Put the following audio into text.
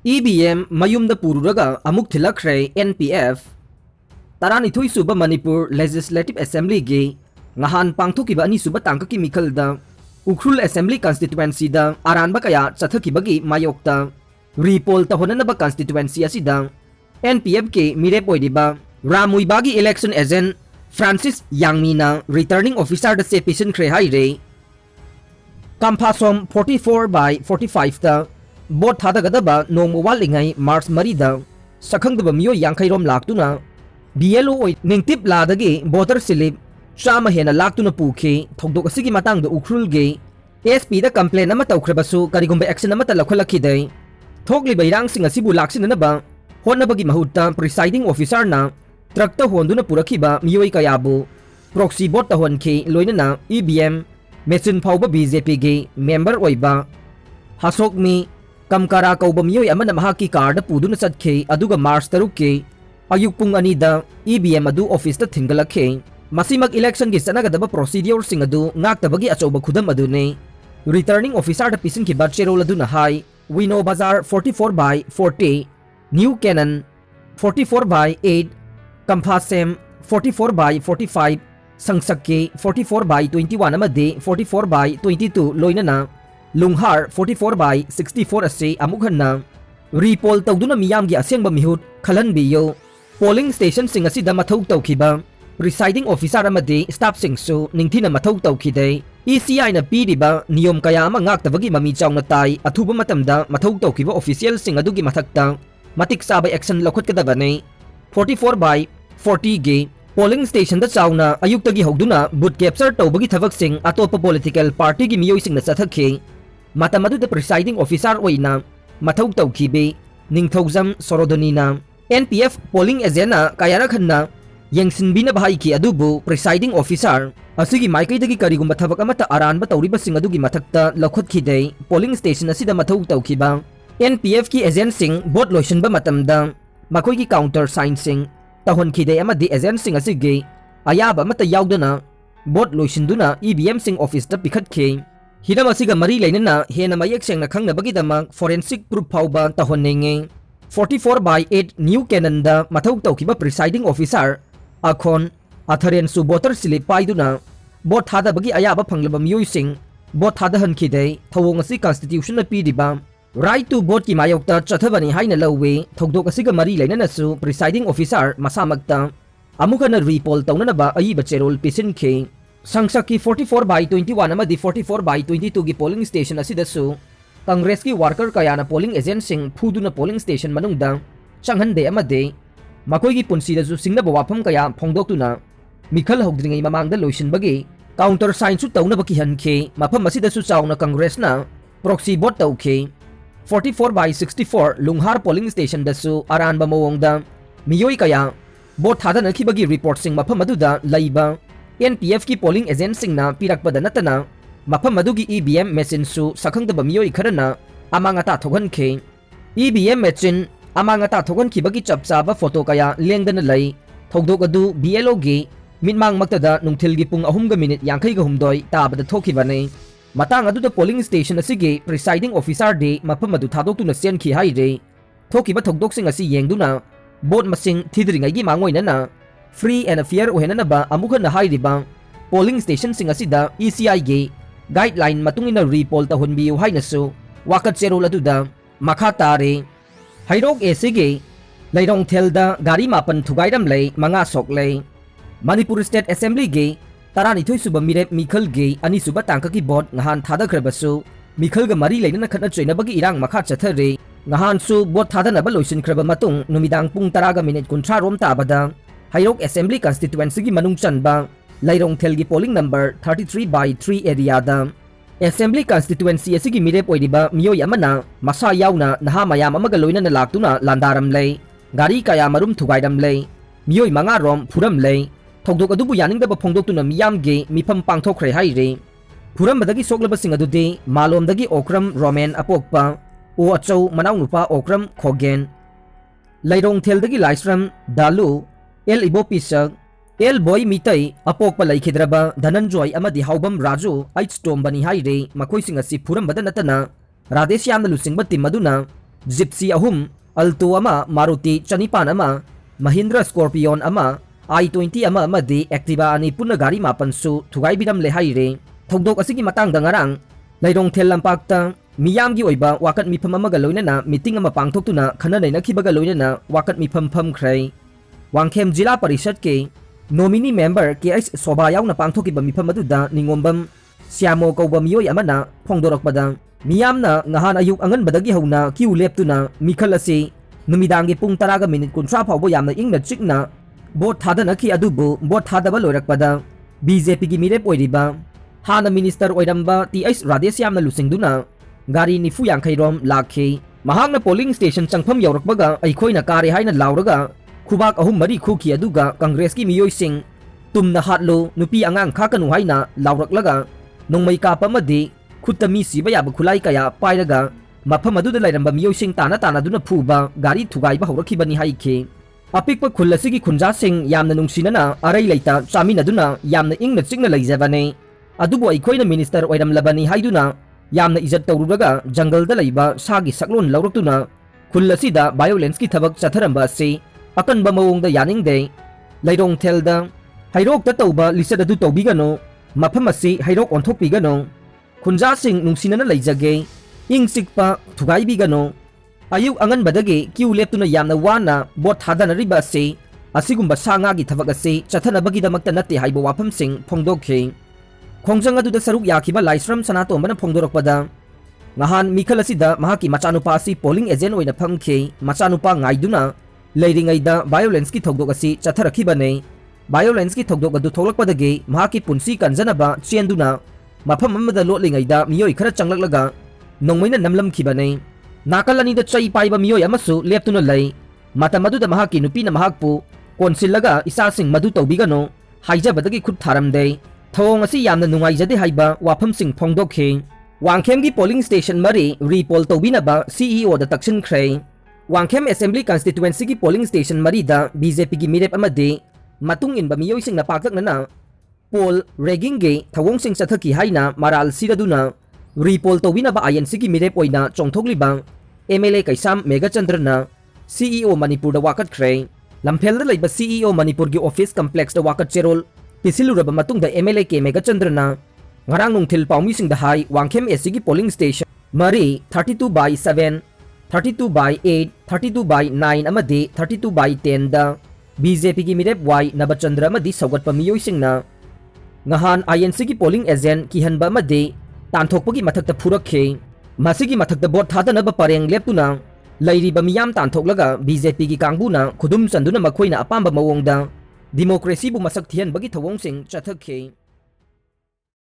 EVM Mayumda Pururaga Amuk Thillakhre NPF Taranithui Suba Manipur Legislative Assembly ge ngahan pangthokiba ani suba tangkaki mikhalda Ukhrul Assembly Constituency da aranba kaya chathakibagi mayokta repol tahonanaba constituency asida NPF ke mire poidiba Ramuibagi election agent Francis Yangmina returning officer da se patient khre haire Kampasom 44/45 da Bot Thadagadaba no Mowalingai Mars Marida Sakhangdaba Mio Yankairom Laktuna BLO Ningtip Ladage Boter Silip Shama Hena Laktuna Puke Togdok Sigi Matang the Ukrul Gay ASP the complaint Namata Krebasu Karigumba Action Namata Lakolakide Togli Bayrang Sing a Sibu Laksin Naba Honabagi Mahuta presiding officer na Trakta Honduna Purakiba Mioi Kayabu Proxy Bot Honke Loinana EVM Mesin Pauba BJP Gay Member Oiba Hasokmi Kamkara kauba miyoy ama na mahaki card puduna sadke aduga March 3 ke ayukpung anida EVM adu office ta thingalakhe masimag election gi sanagadaba procedure sing adu ngaktabagi achoba khudam adu ne returning officer ta pisin ki batcherol adu na hai Wino Bazar 44/40 New Cannon 44/8 Kampasem 44/45 Sangsakke 44/21 amade 44/22 loinana Lunghar 44/64 ase amukhanna repol tawduna miyamgi asengba mihut khalanbiyo polling station sing asida mathau tawkhiba presiding officer amade staff singsu ningthina mathau tawkhide ECI na piriba niyom kaya ama ngaktabagi mami chawna tai athuba matamda mathau tawkhiba official sing adugi mathakta matik sabay action lakhot kadabane 44/40 ge polling station da chawna ayuktagi hogduna boot capture tawbagi thabak sing atopa political party gi miyoy sing na sathakhe Matamadu the presiding officer oina mathau tawkhibe ningthaujam sorodonina NPF polling agent na kayara khanna yengsinbina bahai ki adubu presiding officer asigi maikaidagi karigumba thabak amata aranba tawriba sing adugi mathakta lakhotkhide polling station asida mathau tawkhiba NPF ki agent sing bot loisanba matamda makoi ki counter sign sing tahonkhide amadi agent sing asige ayaba mata yaudana bot loisinduna EVM sing office ta pikhatkhe Hidam asiga mari lainana hena mayek sengna khangnabagidama forensic proof phauba tahonnenge 44/8 New Cannon da mathau tawkiba presiding officer akhon atharen su boter slip paiduna bot thada bagi ayaba phanglaba miyoi sing bot thada hankhide thawong asi constitution na pidiba right to vote ki mayokta chathabani haina lawe thogdok asiga mari lainana su presiding officer masamagta amukana repol tawnanaba ayiba cherol pisin khe Sangsaki 44/21 amadi 44/22 gi polling station asidasu Congress ki worker kaya na polling agent sing phuduna polling station manungda changhande amade makoi gi punsida su singna bawafam kaya phongdoktuna mikhal hogdringai mamangda loisin bagi counter sign su tawna baki hanke mafam asidasu chawna Congress na proxy vote tawkhe 44/64 Lunghar polling station dasu aranba mawongda miyoi kaya vote thadana khibagi report sing mafam aduda laiba NPF ki polling agent singna pirakpada natana mafam adugi EVM machine su sakhangdaba miyoi kharana amangata thogankhe EVM machine amangata thogankhibagi chapchaba photo kaya lengdana lai thogdok adu BLO gi minmang maktada nungthil gi pung 3:53 tabada thokibane matang adu da polling station asigi presiding officer de mafam adu thadokuna senkhi haire thokiba thogdok sing asi yengduna bot masing thidringai gi mangoinana free and fair ohenana ba amukha na hairiba polling station sing asida ECI ge guideline matungina repol ta honbiu hainasu wakat cherol aduda makha tare hairok esige lairong thelda gari mapan thugairam lei manga sok lei Manipur State Assembly ge tarani thoi suba mirep mikhal ge ani suba tangka ki bot ngahan thadakhrabasu mikhal ga mari leina khatna choina bagi irang makha chathare ngahan su bot thadana ba loisin khraba matung numidang pung 10 kunthra rom tabada Hairok Assembly Constituency gi manung chanba Lairong Thelgi polling number 33/3 area da Assembly Constituency asigi mirep oidiba miyoy amana masa yauna naha mayam amaga loina na laktuna landaram lei gari kaya marum thugairam lei miyoy manga rom phuram lei thogdok adubu yaningdaba phongdoktuna miyam ge mifam pangthokre haire phuram badagi soklaba sing adude malom dagi okram roman apokpa o achau manau nupa okram khogen Lairong Theldagi laisram dalu El Ibo Pisag, El Boy Mitai, apok palay kidraba, Dananjoy amadi haubam Raju, ay stom bani haire, makoy singa si puram badanatana, Radesyam na lusing batim maduna, Gypsy ahum, Alto ama, Maruti Chanipan ama, Mahindra Scorpion ama, I-20 ama amadi Activa ani punna gari mapan su thugai biram le haire. Thogdok asigi matangda ngarang Lairong Thel lampakta miyamgi oiba wakat mifam amaga loinana meeting ama pangthoktuna khana nainakhibaga loinana wakat mifam phamkhrai. Wangkhem Jila Parishad ke nominee member KS Soba yauna pangthokiba mifam aduda ningombam Siamo kauba miyoi amana phongdorakpada miyamna ngahan ayuk anganbadagi hauna queue leptuna mikhal ase numidangi pung 10 minute 30 phawbo yamna ingna chikna bot thadana adubu bot thadaba loirakpada BJP gi mirep oiriba Hana Minister oiramba TS Radesh yamna lusingduna gari nifu yankairom lakhe mahangna polling station changpham yaurakbaga aikhoina kare haina lauraga khubak ahum mari khuki aduga Congress ki miyoi sing tumna hatlo nupi angang khakanu haina lauraklaga nongmai kapa madi khutta mi siba yaba khulai kaya pairaga mafam aduda lairamba miyoi sing tana duna phuba gari thugai ba haurakibani haike apikpa khulasigi khunja sing yamna nungsinana arai leita chaminaduna yamna ingna chingna leijabane adubo aikhoina minister oiram labani haiduna yamna ijat tawrudaga jungle da leiba sagi saklon lawraktuna khulasida violence ki thabak chatharamba ase akanba mawongda yaningde Lairong Thelda hairok ta tawba lisad adu tawbigano mafam ase hairok onthokpigano khunja sing nungsinana leijage ingsikpa thugai bigano ayuk angan badage kiu leptuna yamna wana bot thadanariba ase asigumba sanga gi thabak ase chathanabagi damakta natte haibo wafam sing phongdokhe khongjang aduda saruk yakhiba Laisram Sanatombana phongdorakpada ngahan mikhal asida mahaki machanupa asi polling agent oina phamkhe machanupa ngaiduna leiringaida violence ki thogdok asi chatharakhibane violence ki thogdok adu thoglakpadage mahaki punsi kanjanaba chenduna mafam amada lotlingaida miyoi khara changlaklaga nongmaina namlamkhibane nakalani da chai paiba miyoi amasu leptuna lei matam aduda mahaki nupina mahakpu konsillaga isasing madu tawbigano haijabadagi khut tharamde thong asi yamna nungaijade haiba wafam sing phongdokhe Wangkhem gi polling station mari repol tawbinaba CEO da taksin khre Wangkhem Assembly Constituency gi polling station mari da BJP gi mirep amade matung inba miyoi sing napakaknana poll ragging ge thawong sing sathaki haina maral siraduna repol tawbinaba INC gi mirep oina chongthokliba MLA Kaisam Megachandrana CEO Manipur da wakat khre lamphel da leiba CEO Manipur gi office complex da wakat cherol pisiluraba matung da MLA ke Megachandrana ngarang nungthil paumi sing da hai Wangkhem SC gi polling station mari 32/7 32/8 32/9 amadi 32/10 da BJP gi mirep Y Nabachandra amadi saugatpa miyoi singna ngahan INC gi polling agent kihanba amadi tanthokpagi mathakta phurakhe masigi mathakta bot thadanaba pareng leptuna lairiba miyam tanthoklaga BJP gi kangbuna khudum chanduna makhoina apamba mawongda democracy bu masak thian bagi thawong sing chathakhe